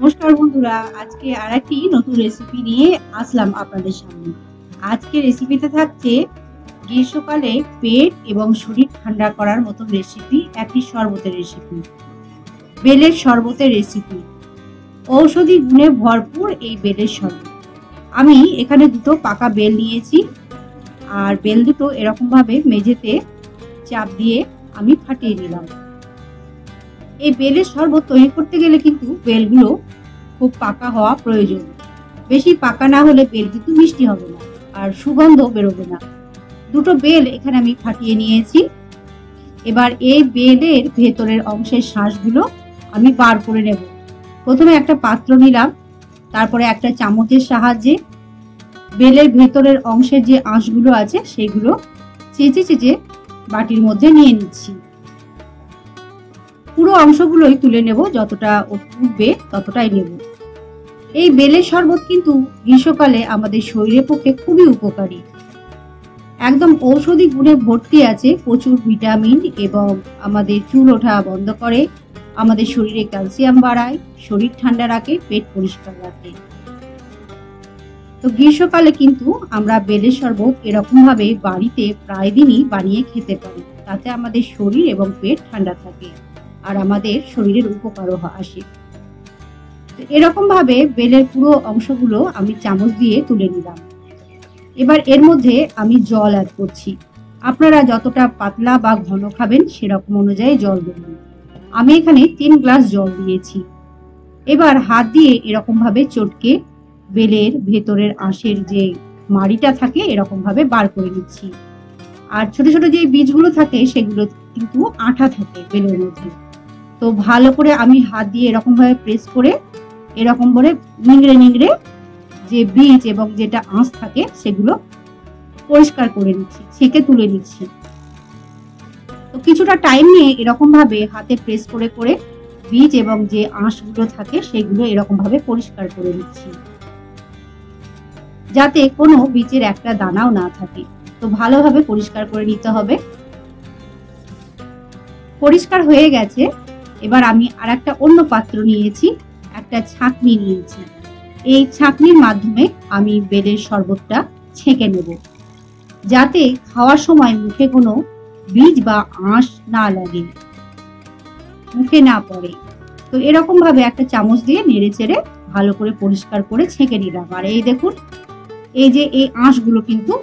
নমস্কার বন্ধুরা, আজকে আরেকটি নতুন রেসিপি নিয়ে আসলাম আপনাদের সামনে। আজকে রেসিপিতে থাকছে গ্রীষ্মকালে পেট এবং শরীর ঠান্ডা করার মতো রেসিপি, একটি শরবতের রেসিপি, বেলের শরবতের রেসিপি। ঔষধি গুণে ভরপুর এই বেলের শরবত। আমি এখানে দুটো পাকা বেল নিয়েছি, আর বেল দুটো এরকম ভাবে মেঝেতে চাপ দিয়ে আমি ফাটিয়ে নিলাম। এই বেলের শরবত তৈরি করতে গেলে কিন্তু বেলগুলো খুব পাকা হওয়া প্রয়োজন। বেশি পাকা না হলে বেল কিন্তু মিষ্টি হবে না আর সুগন্ধ বেরোবে না। দুটো বেল এখানে আমি ফাটিয়ে নিয়েছি। এবার এই বেলের ভেতরের অংশের শাঁসগুলো আমি বার করে নেব। প্রথমে একটা পাত্র নিলাম, তারপরে একটা চামচের সাহায্যে বেলের ভেতরের অংশের যে আঁশগুলো আছে সেগুলো চেঁচে চেঁচে বাটির মধ্যে নিয়ে নিচ্ছি। পুরো অংশগুলোই তুলে নেব, যতটা উঠবে ততটাই নেব। এই বেলের শরবত কিন্তু গ্রীষ্মকালে আমাদের শরীরের পক্ষে খুবই উপকারী। একদম ঔষধি গুণে ভর্তি আছে, প্রচুর ভিটামিন এবং আমাদের চুল ওঠা বন্ধ করে, আমাদের শরীরে ক্যালসিয়াম বাড়ায়, শরীর ঠান্ডা রাখে, পেট পরিষ্কার রাখে। তো গ্রীষ্মকালে কিন্তু আমরা বেলের শরবত এরকম ভাবে বাড়িতে প্রায় দিনই বানিয়ে খেতে পারি। তাতে আমাদের শরীর এবং পেট ঠান্ডা থাকে আর আমাদের শরীরের উপকারও আসে। এরকম ভাবে বেলের পুরো অংশগুলো আমি চামচ দিয়ে তুলে নিলাম। এবার এর মধ্যে আমি জল অ্যাড করছি। আপনারা যতটা পাতলা বা ঘন খাবেন সেরকম অনুযায়ী জল দেবেন। আমি এখানে 3 গ্লাস জল দিয়েছি। এবার হাত দিয়ে এরকম ভাবে চটকে বেলের ভেতরের আঁশের যে মাড়িটা থাকে এরকম ভাবে বার করে নিচ্ছি। আর ছোট ছোট যে বীজগুলো থাকে সেগুলো কিন্তু আঠা থাকে বেলের মধ্যে। তো ভালো করে আমি হাত দিয়ে এরকম ভাবে প্রেস করে এরকম করে নিংড়ে নিংড়ে যে বীজ এবং যেটা আঁশ থাকে সেগুলো পরিষ্কার করে নিচ্ছি, ছেঁকে তুলে নিচ্ছি। তো কিছুটা টাইম নিয়ে এরকম ভাবে হাতে প্রেস করে করে বীজ এবং যে আঁশগুলো থাকে সেগুলো এরকম ভাবে পরিষ্কার করে নিচ্ছি, যাতে কোনো বীজের একটা দানাও না থাকে। তো ভালোভাবে পরিষ্কার করে নিতে হবে। পরিষ্কার হয়ে গেছে। এবার আমি আর একটা অন্য পাত্র নিয়েছি, একটা ছাঁকনি নিয়েছি। এই ছাঁকনির মাধ্যমে আমি বেলের শরবতটা ছেঁকে নেব, যাতে খাওয়ার সময় মুখে কোনো বীজ বা আঁশ না লাগে, মুখে না পড়ে। তো এরকম ভাবে একটা চামচ দিয়ে নেড়ে চেড়ে ভালো করে পরিষ্কার করে ছেঁকে নিলাম। আর এই দেখুন, এই যে এই আঁশগুলো কিন্তু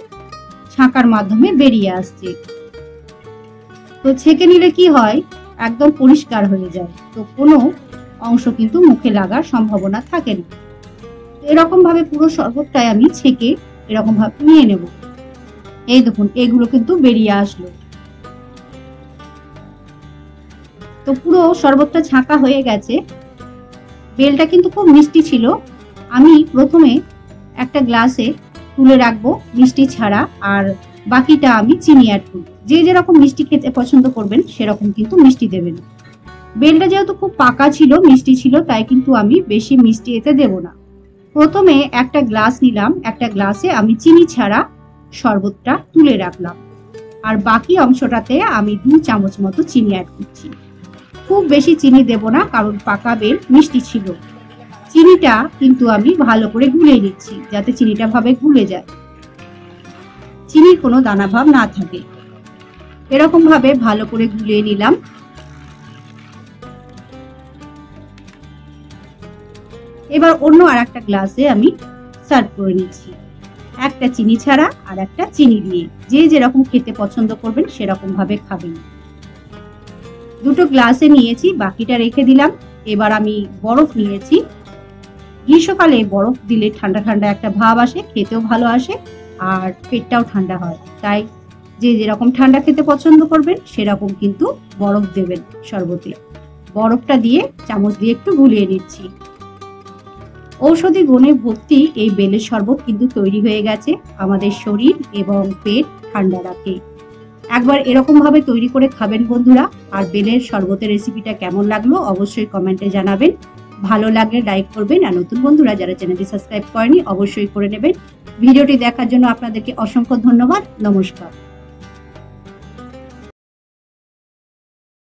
ছাঁকার মাধ্যমে বেরিয়ে আসছে। তো ছেঁকে নিলে কি হয়, একদম পরিষ্কার হয়ে যায়। তো কোনো অংশ কিন্তু মুখে লাগার সম্ভাবনা থাকে না। এরকম ভাবে পুরো শরবতটাই আমি ছেঁকে এরকম ভাবে নিয়ে নেব। এই দেখুন, এগুলো কিন্তু বেরিয়ে আসলো। তো পুরো শরবতটা ছাঁকা হয়ে গেছে। বেলটা কিন্তু খুব মিষ্টি ছিল। আমি প্রথমে একটা গ্লাসে তুলে রাখবো মিষ্টি ছাড়া, আর বাকিটা আমি চিনি অ্যাড করব। যে যেরকম মিষ্টি খেতে পছন্দ করবেন সেরকম কিন্তু মিষ্টি দেবেন। বেলটা যেহেতু খুব পাকা ছিল, মিষ্টি ছিল, তাই কিন্তু আমি বেশি মিষ্টি এতে দেব না। প্রথমে একটা গ্লাস নিলাম, একটা গ্লাসে আমি চিনি ছাড়া শরবতটা তুলে রাখলাম, আর বাকি অংশটাতে আমি 2 চামচ মতো চিনি অ্যাড করছি। খুব বেশি চিনি দেব না, কারণ পাকা বেল মিষ্টি ছিল। চিনিটা কিন্তু আমি ভালো করে গুলিয়ে নিচ্ছি, যাতে চিনিটা ভাবে গুলে যায়, চিনির কোনো দানা ভাব না থাকে। এরকম ভাবে ভালো করে গুলিয়ে নিলাম। এবার অন্য আর একটা গ্লাসে আমি সার্ভ করে নিচ্ছি, একটা চিনি ছাড়া আর একটা চিনি দিয়ে। যে যেরকম খেতে পছন্দ করবেন সেরকম ভাবে খাবেন। দুটো গ্লাসে নিয়েছি, বাকিটা রেখে দিলাম। এবার আমি বরফ নিয়েছি। গ্রীষ্মকালে বরফ দিলে ঠান্ডা ঠান্ডা একটা ভাব আসে, খেতেও ভালো আসে আর পেটটাও ঠান্ডা হয়। তাই যে যেরকম ঠান্ডা খেতে পছন্দ করবেন সেরকম কিন্তু বরফ দেবেন শরবতে। বরফটা দিয়ে চামচ দিয়ে একটু গুলিয়ে নিচ্ছি। ঔষধি গুণে ভর্তি এই বেলের শরবত কিন্তু তৈরি হয়ে গেছে। আমাদের শরীর এবং পেট ঠান্ডা রাখে। একবার এরকম ভাবে তৈরি করে খাবেন বন্ধুরা। আর বেলের শরবতের রেসিপিটা কেমন লাগলো অবশ্যই কমেন্টে জানাবেন। ভালো লাগলে লাইক করবেন, আর নতুন বন্ধুরা যারা চ্যানেলটি সাবস্ক্রাইব করেনি অবশ্যই করে নেবেন। ভিডিওটি দেখার জন্য আপনাদেরকে অসংখ্য ধন্যবাদ। নমস্কার।